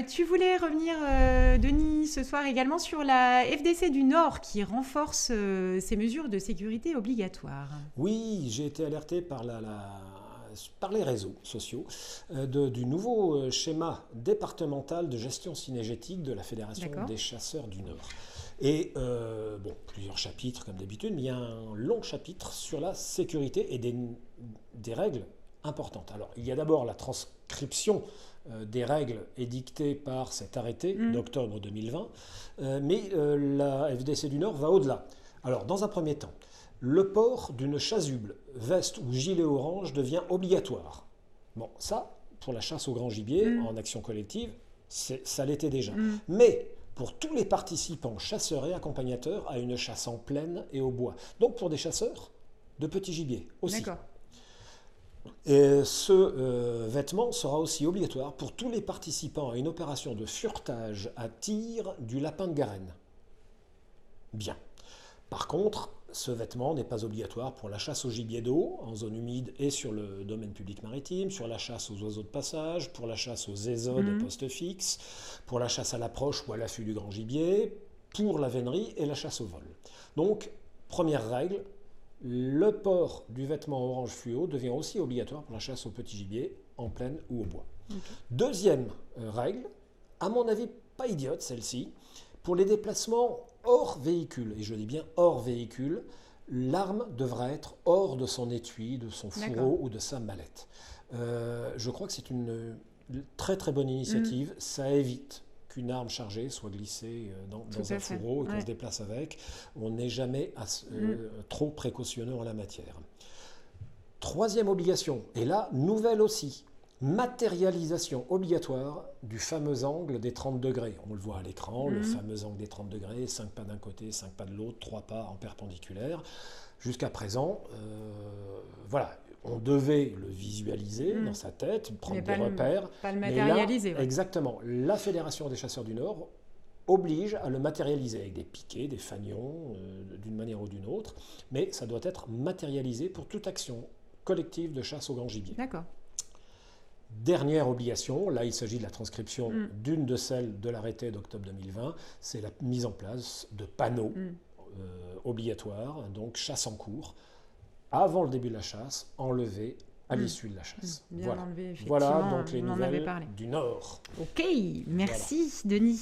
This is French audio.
Tu voulais revenir, Denis, ce soir également sur la FDC du Nord qui renforce ses mesures de sécurité obligatoires. Oui, j'ai été alerté par les réseaux sociaux du nouveau schéma départemental de gestion synergétique de la Fédération D'accord. des chasseurs du Nord. Et plusieurs chapitres comme d'habitude, mais il y a un long chapitre sur la sécurité et des règles importantes. Alors, il y a d'abord la transcription des règles édictées par cet arrêté d'octobre 2020, mais la FDC du Nord va au-delà. Alors, dans un premier temps, le port d'une chasuble, veste ou gilet orange devient obligatoire. Bon, ça, pour la chasse au grand gibier, en action collective, ça l'était déjà. Mais pour tous les participants, chasseurs et accompagnateurs, à une chasse en plaine et au bois. Donc pour des chasseurs de petits gibiers aussi. D'accord. Et ce vêtement sera aussi obligatoire pour tous les participants à une opération de furetage à tir du lapin de Garenne. Bien. Par contre, ce vêtement n'est pas obligatoire pour la chasse au gibier d'eau, en zone humide et sur le domaine public maritime, sur la chasse aux oiseaux de passage, pour la chasse aux ésodes et postes fixes, pour la chasse à l'approche ou à l'affût du grand gibier, pour la vénerie et la chasse au vol. Donc, première règle, le port du vêtement orange fluo devient aussi obligatoire pour la chasse au petit gibier, en plaine ou au bois. Okay. Deuxième règle, à mon avis pas idiote celle-ci, pour les déplacements hors véhicule, et je dis bien hors véhicule, l'arme devra être hors de son étui, de son fourreau ou de sa mallette. Je crois que c'est une très très bonne initiative, ça évite qu'une arme chargée soit glissée dans un fourreau et qu'on se déplace avec. On n'est jamais trop précautionneux en la matière. Troisième obligation, et là, nouvelle aussi, matérialisation obligatoire du fameux angle des 30 degrés. On le voit à l'écran, le fameux angle des 30 degrés, 5 pas d'un côté, 5 pas de l'autre, 3 pas en perpendiculaire. Jusqu'à présent, voilà, on devait le visualiser dans sa tête, prendre des repères. Pas le matérialiser. Là, exactement. La Fédération des chasseurs du Nord oblige à le matérialiser avec des piquets, des fanions, d'une manière ou d'une autre. Mais ça doit être matérialisé pour toute action collective de chasse au grand gibier. D'accord. Dernière obligation, là il s'agit de la transcription d'une de celles de l'arrêté d'octobre 2020, c'est la mise en place de panneaux obligatoires, donc chasse en cours, avant le début de la chasse, enlevée à l'issue de la chasse. Bien enlevé, effectivement, voilà donc les on en avait nouvelles parlé. du Nord. Ok, merci Denis.